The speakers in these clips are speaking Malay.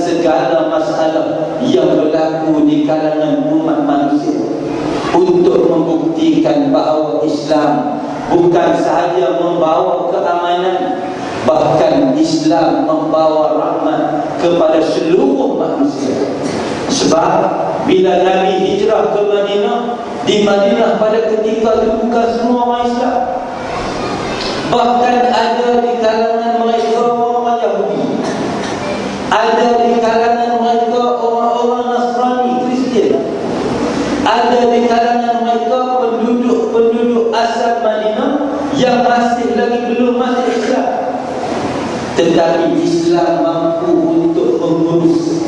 segala masalah yang berlaku di kalangan umat manusia, untuk membuktikan bahawa Islam bukan sahaja membawa keamanan, bahkan Islam membawa rahmat kepada seluruh manusia. Sebab bila Nabi hijrah ke Madinah, di Madinah pada ketika itu bukan semua orang Islam. Bahkan ada di kalangan mereka orang Yahudi, ada di kalangan mereka orang-orang Nasrani, Kristian, ada di kalangan mereka penduduk asal Madinah yang masih lagi belum masuk Islam. Tetapi Islam mampu untuk mengurus,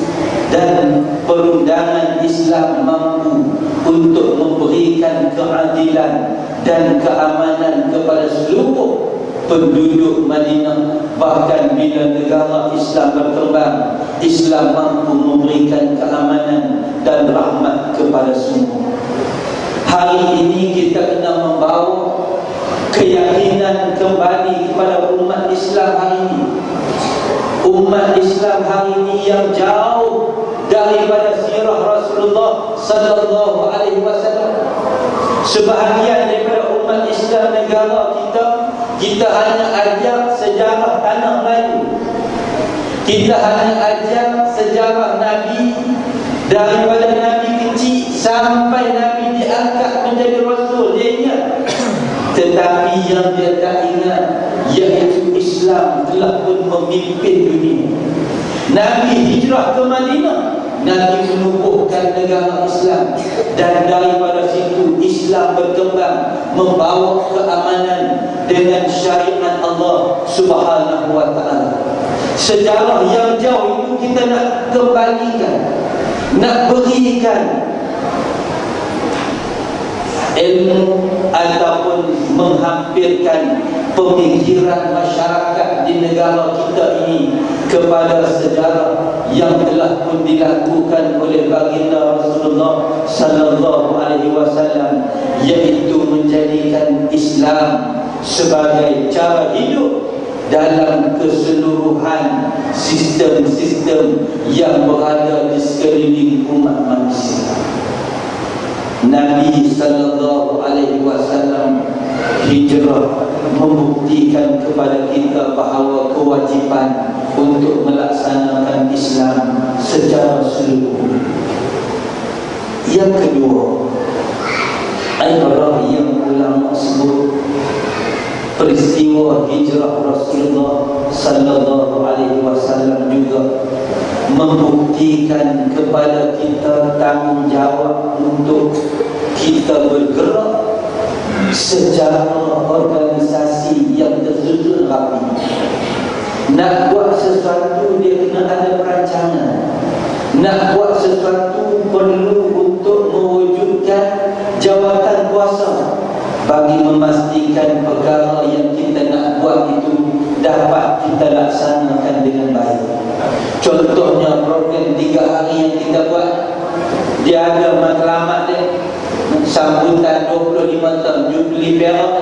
dan perundangan Islam mampu untuk memberikan keadilan dan keamanan kepada seluruh penduduk Madinah. Bahkan bila negara Islam berkembang, Islam mampu memberikan keamanan dan rahmat kepada semua. Hari ini kita kena membawa keyakinan kembali kepada umat Islam hari ini. Umat Islam hari ini yang jauh daripada sirah Rasulullah sallallahu alaihi wasallam. Sebahagian daripada umat Islam negara kita hanya ajar sejarah tanah Melayu. Kita hanya ajar sejarah Nabi, daripada Nabi kecil sampai Nabi diangkat menjadi Rasul, dia ingat. Tetapi yang dia tak ingat, iaitu Islam telah pun memimpin dunia. Nabi hijrah ke Madinah, Nabi menubuhkan negara Islam, dan daripada situ Islam berkembang, membawa keamanan dengan syariat Allah Subhanahu wa ta'ala. Sejarah yang jauh itu kita nak kembalikan, nak berikan ilmu ataupun menghampirkan pemikiran masyarakat di negara kita ini kepada sejarah yang telah pun dilakukan oleh baginda Rasulullah sallallahu alaihi wasallam, iaitu menjadikan Islam sebagai cara hidup dalam keseluruhan sistem-sistem yang berada di sekeliling umat manusia. Nabi sallallahu alaihi wasallam hijrah membuktikan kepada kita bahawa kewajipan untuk melaksanakan Islam secara seluruh. Yang kedua, ibrah yang ulama sebut peristiwa hijrah Rasulullah sallallahu alaihi wasallam juga membuktikan kepada kita tanggungjawab untuk kita bergerak secara organisasi yang tersusun rapi. Nak buat sesuatu dia kena ada perancangan. Nak buat sesuatu perlu untuk mewujudkan jawatan kuasa bagi memastikan perkara yang kita nak buat itu dapat kita laksanakan dengan baik. Contohnya program 3 hari yang kita buat, dia ada matlamat dia, sambutan 25 tahun Jubli Perak.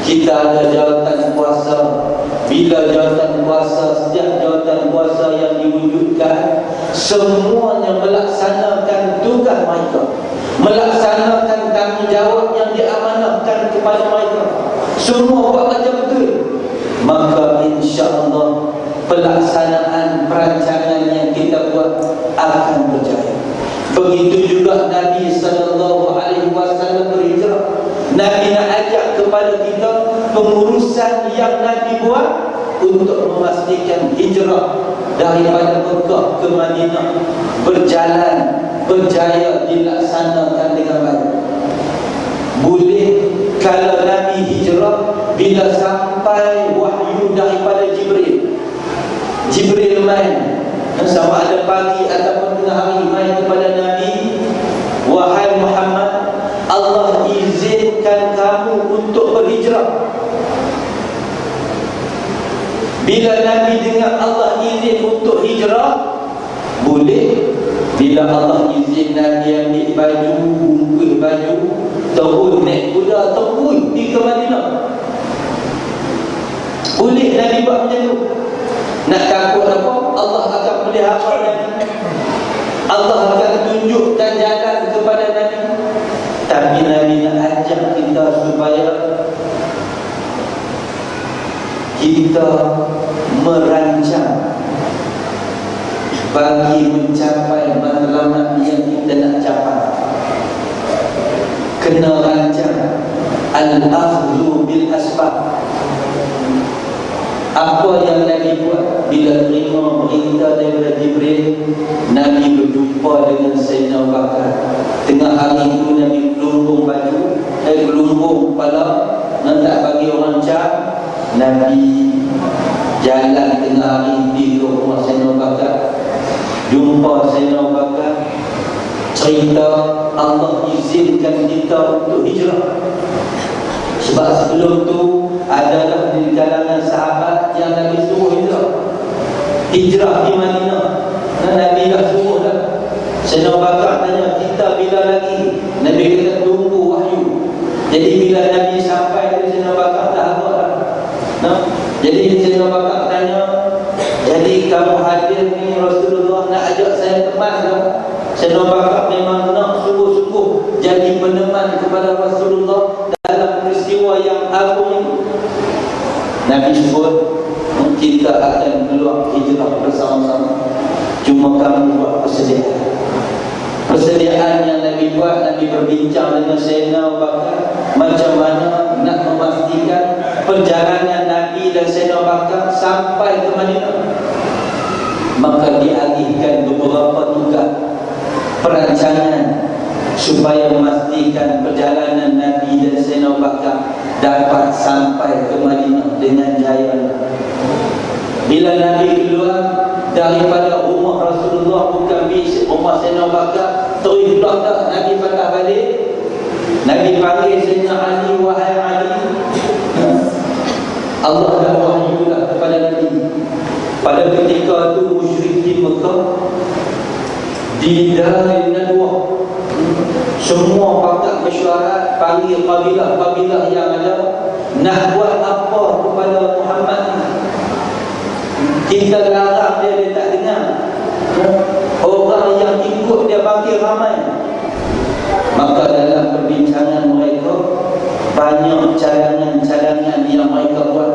Kita ada jawatan kuasa. Bila jawatan kuasa, setiap jawatan kuasa yang diwujudkan, semuanya melaksanakan tugas mereka, melaksanakan tanggungjawab yang diamanahkan kepada mereka. Semua buat macam betul. Maka insya-Allah pelaksanaan perancangan yang kita buat akan berjaya. Begitu juga Nabi sallallahu alaihi wasallam berhijrah. Nabi nak ajak kepada kita pengurusan yang Nabi buat untuk memastikan hijrah daripada Mekah ke Madinah berjalan berjaya dilaksanakan dengan baik. Boleh kalau Nabi hijrah bila sampai wahyu daripada Jibril main, sama ada pagi ataupun tengah hari, main kepada Nabi, wahai Muhammad, Allah izinkan kamu untuk berhijrah. Bila Nabi dengar Allah izin untuk hijrah, boleh. Bila Allah izin Nabi ambil baju, bungkus baju, turun naik kuda, turun pergi ke Madinah, boleh Nabi buat macam tu. Nak takut apa? Allah akan pelihara Nabi. Allah akan tunjukkan jalan kepada Nabi. Tapi Nabi nak ajak kita supaya kita merancang bagi mencapai matlamat yang kita nak capai. Kena rancang. Al-akhdhu bil asbab. Apa yang Nabi buat bila terima perintah daripada Jibril, Nabi berjumpa dengan Sayyidina Abu Bakar. Tengah hari itu Nabi gelumbung baju, gelumbung kepala, nak bagi orang cak. Nabi jalan tengah hari di rumah Sayyidina Abu Bakar, jumpa Sayyidina Abu Bakar, cerita Allah izinkan kita untuk hijrah. Sebab sebelum tu adalah di kalangan sahabat yang Nabi suruh hijrah di Madinah. Nabi dah suruh dah. Sayyidina Abu Bakar tanya, kita bila lagi? Nabi kata tunggu wahyu. Jadi bila Nabi sampai, Sayyidina Abu Bakar dah apa dah. Jadi Sayyidina Abu Bakar tanya, jadi kamu hadir ni Rasulullah nak ajak saya teman dah. Sayyidina Abu Bakar memang nak sungguh-sungguh jadi peneman kepada Rasulullah dalam peristiwa yang agung ini. Nabi sebut, kita akan keluar hijrah bersama-sama, cuma kamu buat persediaan. Persediaan yang Nabi buat, Nabi berbincang dengan Sayyidina Abu Bakar macam mana nak memastikan perjalanan Nabi dan Sayyidina Abu Bakar sampai ke Madinah. Maka dialihkan beberapa tugas perancangan supaya memastikan perjalanan Nabi dan Sayyidina Abu Bakar dapat sampai ke Madinah dengan jaya. Bila Nabi keluar daripada rumah Rasulullah, bukan rumah Sayyidina Abu Bakar, terus tak Nabi patah balik. Nabi panggil Sayyidina Ali, wahai Ali. Allah dah wahyulah kepada Nabi. Pada ketika itu musyrikin Mekah di Darul Nadwah, semua pakar mesyuarat panggil kabilah-kabilah yang ada, nak buat apa kepada Muhammad. Kita larang dia tak dengar. Orang yang ikut dia panggil ramai. Maka dalam perbincangan mereka, banyak cadangan-cadangan yang mereka buat.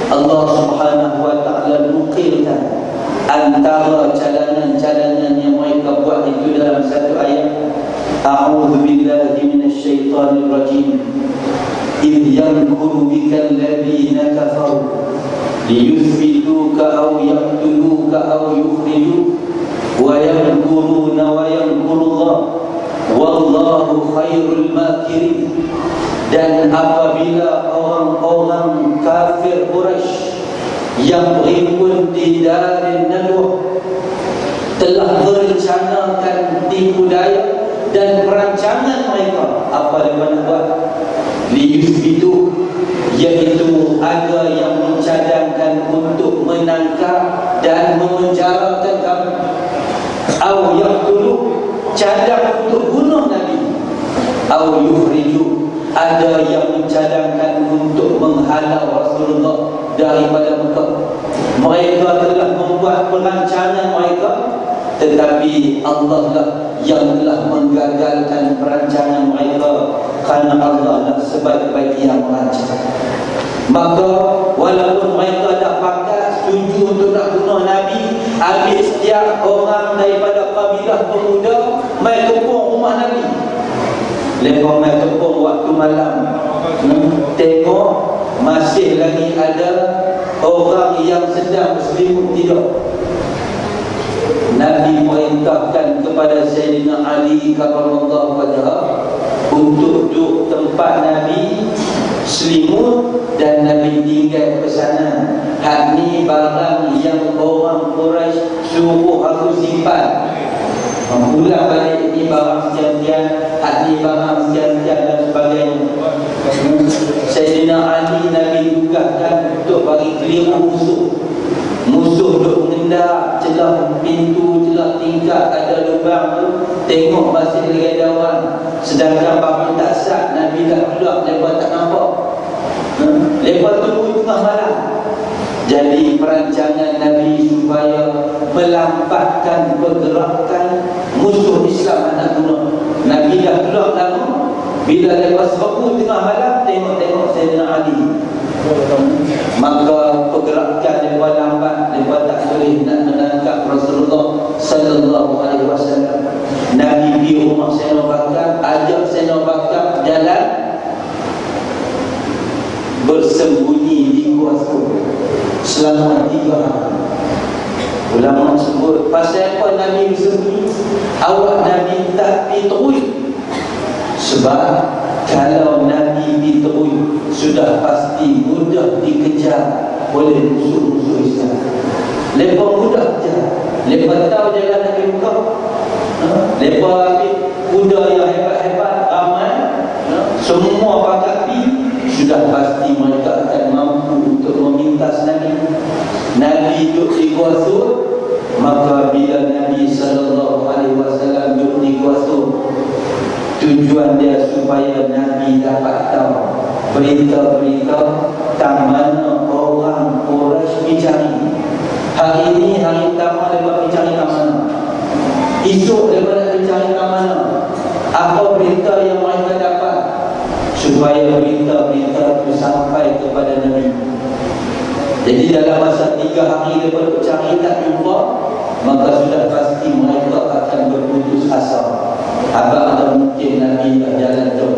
Allah Subhanahu wa ta'ala nukilkan antara cadangan-cadangan yang mereka buat itu dalam satu ayat. A'udzu billahi minasyaitonir rajim. Idh yamkuru bikal ladzina kafaru liyuthbituka aw yaqtuluka aw yukhrijuk wa yamkuruna wa yamkurullah wallahu khairul makirin. Dan apabila orang-orang kafir Quraisy yang berhimpun di Darul Nadwah telah merencanakan tipu daya dan perancangan mereka, apa yang mereka buat? Liyusbitu, iaitu ada yang mencadangkan untuk menangkap dan memenjarakan kamu. Au yaqtulu, cadang untuk bunuh Nabi. Au yukhriju, ada yang mencadangkan untuk menghalau Rasulullah daripada Mekah. Mereka telah membuat perancangan mereka, tetapi Allah lah yang telah menggagalkan perancangan mereka, kerana Allah lah sebaik-baik yang merancang. Maka walaupun mereka dah pakat setuju untuk nak bunuh Nabi, habis setiap orang daripada kabilah pemuda mai kepung rumah Nabi. Mereka mai kepung waktu malam, tengok masih lagi ada orang yang sedang berselimut tidur. Nabi perintahkan kepada Sayyidina Ali karramallahu wajhah untuk duduk tempat Nabi selimut, dan Nabi tinggal pesanan, hak ni barang yang orang Quraisy suruh aku simpan. Pulang balik ni barang sekian-sekian, hak ni barang sekian-sekian dan sebagainya. Sayyidina Ali Nabi tugaskan untuk bagi keliru musuh duk mengendap celah pintu, celah tingkap, ada lubang tu, tengok masih lagi ada orang. Sedangkan bapa tak sah, Nabi dah keluar, mereka tak nampak. Lepas tunggu tengah malam. Jadi perancangan Nabi supaya melambatkan pergerakan musuh Islam anak bunuh. Nabi dah keluar lama. Bila lepas waktu tengah malam, tengok Sayyidina Ali. Maka pergerakan mereka lambat. Mereka tak boleh nak menangkap Rasulullah sallallahu alaihi wasallam. Nabi pergi rumah Sayyidina Bakar, ajak Sayyidina Bakar jalan, bersembunyi di gua selama 3 hari. Ulama sebut pasal apa Nabi bersembunyi? Awak Nabi tak pergi terus. Sebab kalau Nabi pergi terus, sudah pasti mudah dikejar oleh musuh-musuh Islam. Mereka mudah kejar. Mereka tahu jalan Nabi buka. Mereka ambil kuda yang hebat-hebat, ramai, semua pakai pergi. Sudah pasti mereka akan mampu untuk memintas Nabi. Nabi duduk di Gua Sur. Maka bila Nabi SAW duduk di Gua Sur, tujuan dia supaya Nabi dapat tahu berita-berita tak mana orang Quraisy mencari. Hari ini hari pertama mereka mencari ke mana, esok mereka nak mencari ke mana, apa berita yang mereka dapat, supaya berita-berita itu sampai kepada Nabi. Jadi dalam masa 3 hari mereka cari tak jumpa, maka sudah pasti mereka akan berputus asa. Abang tak mungkin Nabi dah jalan jauh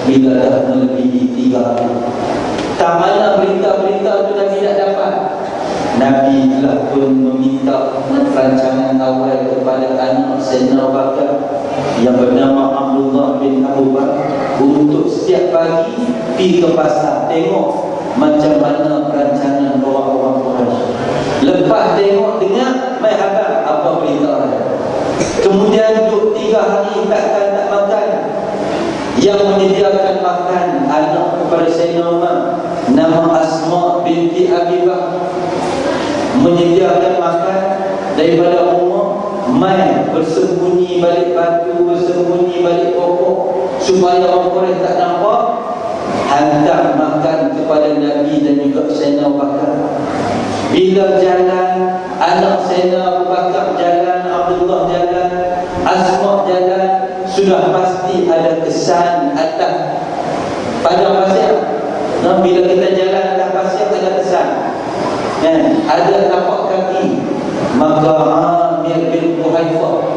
bila dah melebihi 3 hari. Tak mana berita-berita itu Nabi tak dapat. Nabi telah pun meminta rancangan awal kepada anak Sayyidina Abu Bakar yang bernama Abdullah bin Abu Bakar untuk setiap pagi pergi ke pasar tengok macam mana perancangan orang-orang Quraisy. Lepas tengok dengar mai habaq apa berita dia. Kemudian duduk 3 hari tak makan. Yang menyediakan makan anak kepada Sayyidina Umar, nama Asma binti Abi Bakar, menyediakan makan daripada rumah, mai bersembunyi balik batu, bersembunyi balik pokok supaya orang Quraisy tak nampak, hantar makan kepada Nabi dan juga Sayyidina Abu Bakar. Bila jalan, anak Sayyidina Abu Bakar jalan, Abdullah jalan, Asma jalan, sudah pasti ada kesan atas padang pasir. Bila kita jalan atas pasir ada kesan, ada tapak kaki. Maka Amir bin Quhaifah